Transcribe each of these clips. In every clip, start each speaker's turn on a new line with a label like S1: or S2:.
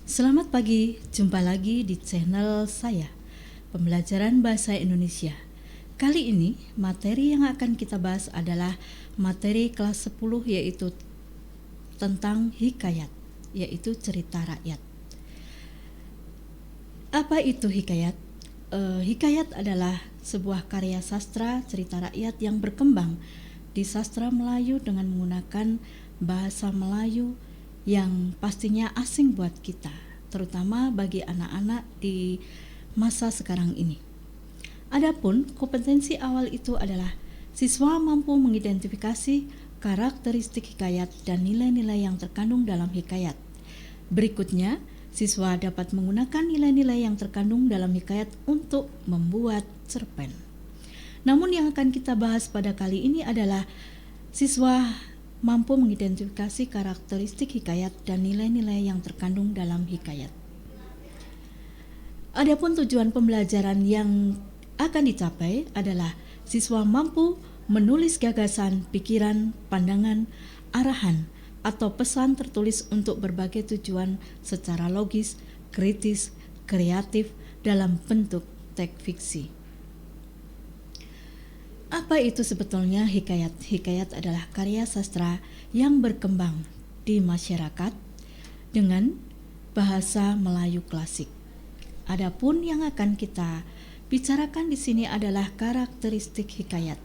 S1: Selamat pagi, jumpa lagi di channel saya, Pembelajaran Bahasa Indonesia. Kali ini, materi yang akan kita bahas adalah materi kelas 10 yaitu tentang hikayat, yaitu cerita rakyat. Apa itu hikayat? Hikayat adalah sebuah karya sastra cerita rakyat yang berkembang di sastra Melayu dengan menggunakan bahasa Melayu yang pastinya asing buat kita, terutama bagi anak-anak di masa sekarang ini. Adapun kompetensi awal itu adalah siswa mampu mengidentifikasi karakteristik hikayat dan nilai-nilai yang terkandung dalam hikayat. Berikutnya, siswa dapat menggunakan nilai-nilai yang terkandung dalam hikayat untuk membuat cerpen. Namun yang akan kita bahas pada kali ini adalah siswa mampu mengidentifikasi karakteristik hikayat dan nilai-nilai yang terkandung dalam hikayat. Adapun tujuan pembelajaran yang akan dicapai adalah siswa mampu menulis gagasan, pikiran, pandangan, arahan, atau pesan tertulis untuk berbagai tujuan secara logis, kritis, kreatif dalam bentuk teks fiksi. Apa itu sebetulnya hikayat? Hikayat adalah karya sastra yang berkembang di masyarakat dengan bahasa Melayu klasik. Adapun yang akan kita bicarakan di sini adalah karakteristik hikayat.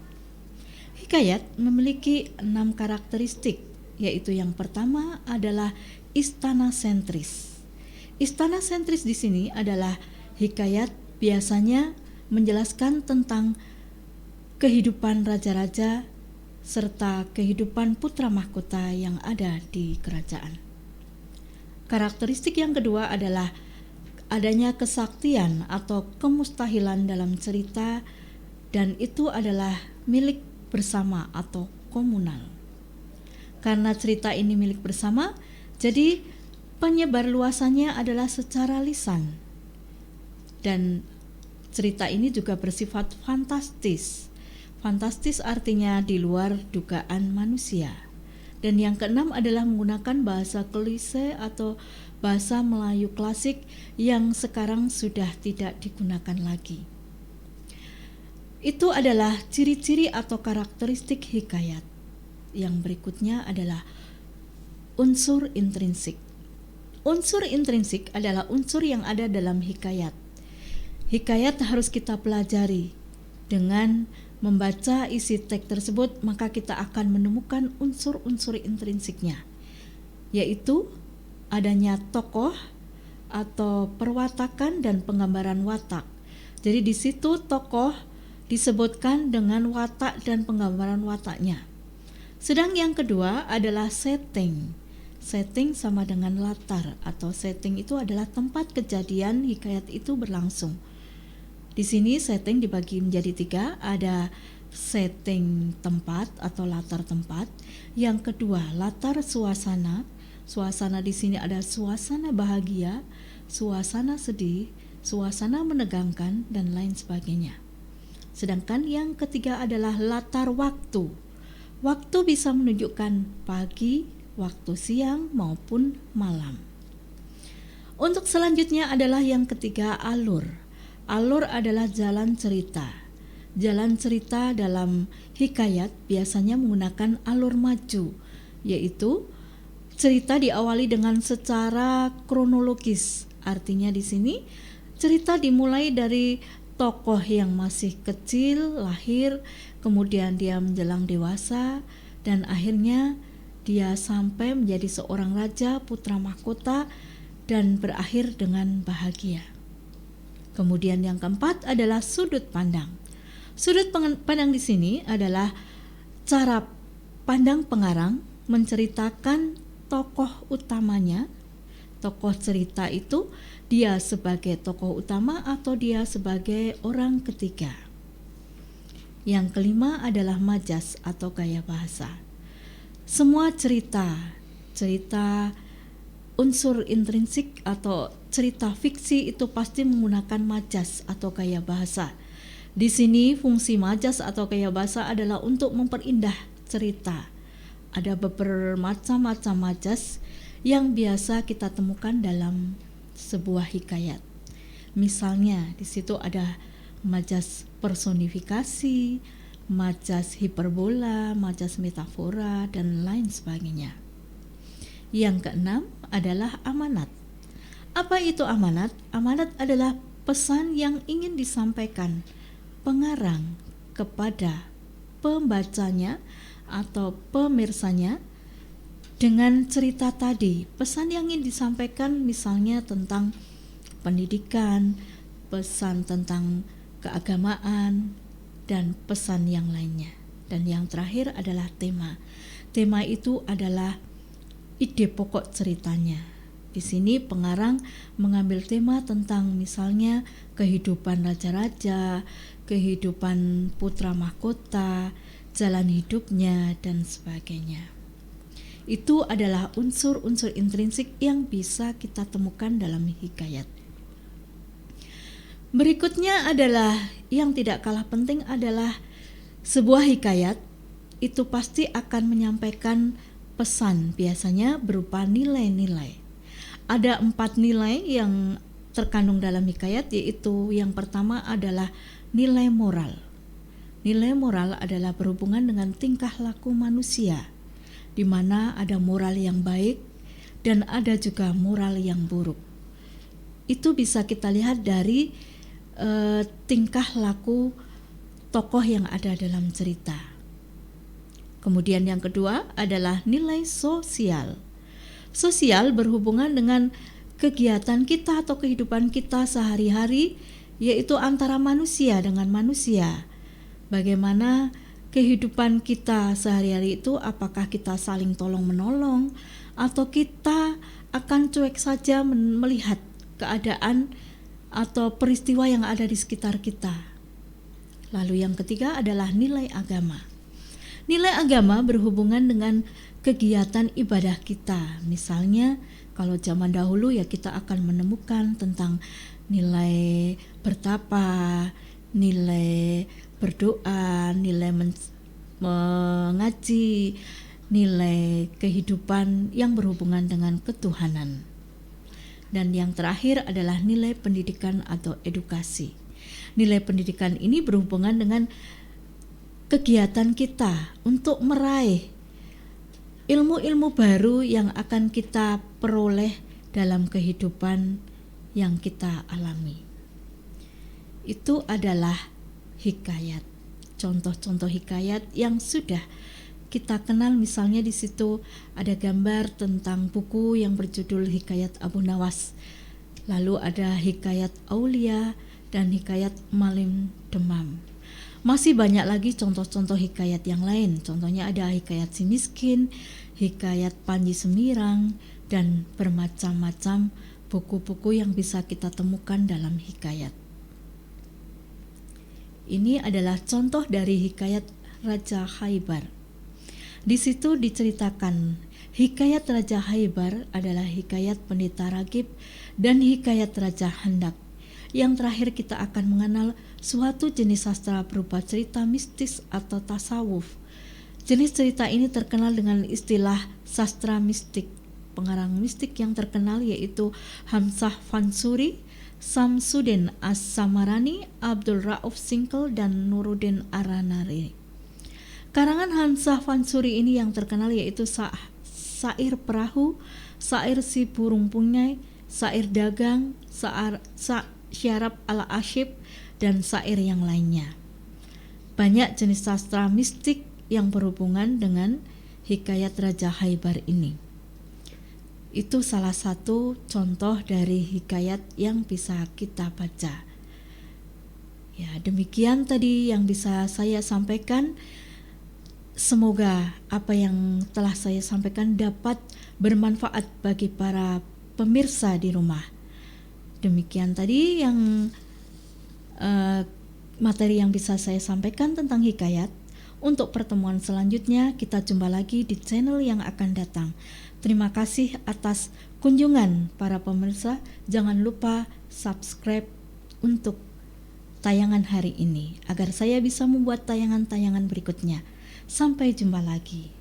S1: Hikayat memiliki 6 karakteristik, yaitu yang pertama adalah istana sentris. Istana sentris di sini adalah hikayat biasanya menjelaskan tentang kehidupan raja-raja serta kehidupan putra mahkota yang ada di kerajaan. Karakteristik yang kedua adalah adanya kesaktian atau kemustahilan dalam cerita, dan itu adalah milik bersama atau komunal. Karena cerita ini milik bersama, jadi penyebarluasannya adalah secara lisan. Dan cerita ini juga bersifat fantastis. Fantastis artinya di luar dugaan manusia. Dan yang keenam adalah menggunakan bahasa klise atau bahasa Melayu klasik yang sekarang sudah tidak digunakan lagi. Itu adalah ciri-ciri atau karakteristik hikayat. Yang berikutnya adalah unsur intrinsik. Unsur intrinsik adalah unsur yang ada dalam hikayat. Hikayat harus kita pelajari. Dengan membaca isi teks tersebut, maka kita akan menemukan unsur-unsur intrinsiknya, yaitu adanya tokoh atau perwatakan dan penggambaran watak. Jadi di situ tokoh disebutkan dengan watak dan penggambaran wataknya. Sedang yang kedua adalah setting. Setting sama dengan latar, atau setting itu adalah tempat kejadian hikayat itu berlangsung. Di sini setting dibagi menjadi 3, ada setting tempat atau latar tempat. Yang kedua, latar suasana. Suasana di sini ada suasana bahagia, suasana sedih, suasana menegangkan, dan lain sebagainya. Sedangkan yang ketiga adalah latar waktu. Waktu bisa menunjukkan pagi, waktu siang, maupun malam. Untuk selanjutnya adalah yang ketiga, alur. Alur adalah jalan cerita. Jalan cerita dalam hikayat biasanya menggunakan alur maju, yaitu cerita diawali dengan secara kronologis. Artinya di sini cerita dimulai dari tokoh yang masih kecil, lahir, kemudian dia menjelang dewasa, dan akhirnya dia sampai menjadi seorang raja putra mahkota dan berakhir dengan bahagia. Kemudian yang keempat adalah sudut pandang. Sudut pandang di sini adalah cara pandang pengarang menceritakan tokoh utamanya. Tokoh cerita itu dia sebagai tokoh utama atau dia sebagai orang ketiga. Yang kelima adalah majas atau gaya bahasa. Semua cerita unsur intrinsik atau cerita fiksi itu pasti menggunakan majas atau gaya bahasa. Di sini fungsi majas atau gaya bahasa adalah untuk memperindah cerita. Ada beberapa macam-macam majas yang biasa kita temukan dalam sebuah hikayat. Misalnya di situ ada majas personifikasi, majas hiperbola, majas metafora, dan lain sebagainya. Yang keenam adalah amanat. Apa itu amanat? Amanat adalah pesan yang ingin disampaikan pengarang kepada pembacanya atau pemirsanya dengan cerita tadi. Pesan yang ingin disampaikan misalnya tentang pendidikan, pesan tentang keagamaan, dan pesan yang lainnya. Dan yang terakhir adalah tema. Tema itu adalah ide pokok ceritanya. Di sini pengarang mengambil tema tentang misalnya kehidupan raja-raja, kehidupan putra mahkota, jalan hidupnya, dan sebagainya. Itu adalah unsur-unsur intrinsik yang bisa kita temukan dalam hikayat. Berikutnya adalah yang tidak kalah penting adalah sebuah hikayat itu pasti akan menyampaikan pesan, biasanya berupa nilai-nilai. Ada 4 nilai yang terkandung dalam hikayat, yaitu yang pertama adalah nilai moral. Nilai moral adalah berhubungan dengan tingkah laku manusia, di mana ada moral yang baik dan ada juga moral yang buruk. Itu bisa kita lihat dari tingkah laku tokoh yang ada dalam cerita. Kemudian yang kedua adalah nilai sosial. Sosial berhubungan dengan kegiatan kita atau kehidupan kita sehari-hari, yaitu antara manusia dengan manusia. Bagaimana kehidupan kita sehari-hari itu, apakah kita saling tolong-menolong atau kita akan cuek saja melihat keadaan atau peristiwa yang ada di sekitar kita. Lalu yang ketiga adalah nilai agama. Nilai agama berhubungan dengan kegiatan ibadah kita. Misalnya kalau zaman dahulu ya kita akan menemukan tentang nilai bertapa, nilai berdoa, nilai mengaji, nilai kehidupan yang berhubungan dengan ketuhanan. Dan yang terakhir adalah nilai pendidikan atau edukasi. Nilai pendidikan ini berhubungan dengan kegiatan kita untuk meraih ilmu-ilmu baru yang akan kita peroleh dalam kehidupan yang kita alami. Itu adalah hikayat. Contoh-contoh hikayat yang sudah kita kenal, misalnya di situ ada gambar tentang buku yang berjudul Hikayat Abu Nawas. Lalu ada Hikayat Aulia dan Hikayat Malim Demam. Masih banyak lagi contoh-contoh hikayat yang lain. Contohnya ada Hikayat Si Miskin, Hikayat Panji Semirang, dan bermacam-macam buku-buku yang bisa kita temukan dalam hikayat. Ini adalah contoh dari hikayat Raja Khaybar. Di situ diceritakan hikayat Raja Khaybar adalah hikayat Pendeta Ragib dan hikayat Raja Hendak. Yang terakhir kita akan mengenal suatu jenis sastra berupa cerita mistis atau tasawuf. Jenis cerita ini terkenal dengan istilah sastra mistik. Pengarang mistik yang terkenal yaitu Hamzah Fansuri, Samsudin As-Samarani, Abdul Rauf Singkel, dan Nuruddin Aranari. Karangan Hamzah Fansuri ini yang terkenal yaitu Sair Perahu, Sair Si Burung Pungai, Sair Dagang, Syarab Al-Asyib, dan sair yang lainnya. Banyak jenis sastra mistik yang berhubungan dengan hikayat Raja Khaybar ini. Itu salah satu contoh dari hikayat yang bisa kita baca. Ya, demikian tadi yang bisa saya sampaikan. Semoga apa yang telah saya sampaikan dapat bermanfaat bagi para pemirsa di rumah. Demikian tadi yang materi yang bisa saya sampaikan tentang hikayat. Untuk pertemuan selanjutnya kita jumpa lagi di channel yang akan datang. Terima kasih atas kunjungan para pemirsa. Jangan lupa subscribe untuk tayangan hari ini agar saya bisa membuat tayangan-tayangan berikutnya. Sampai jumpa lagi.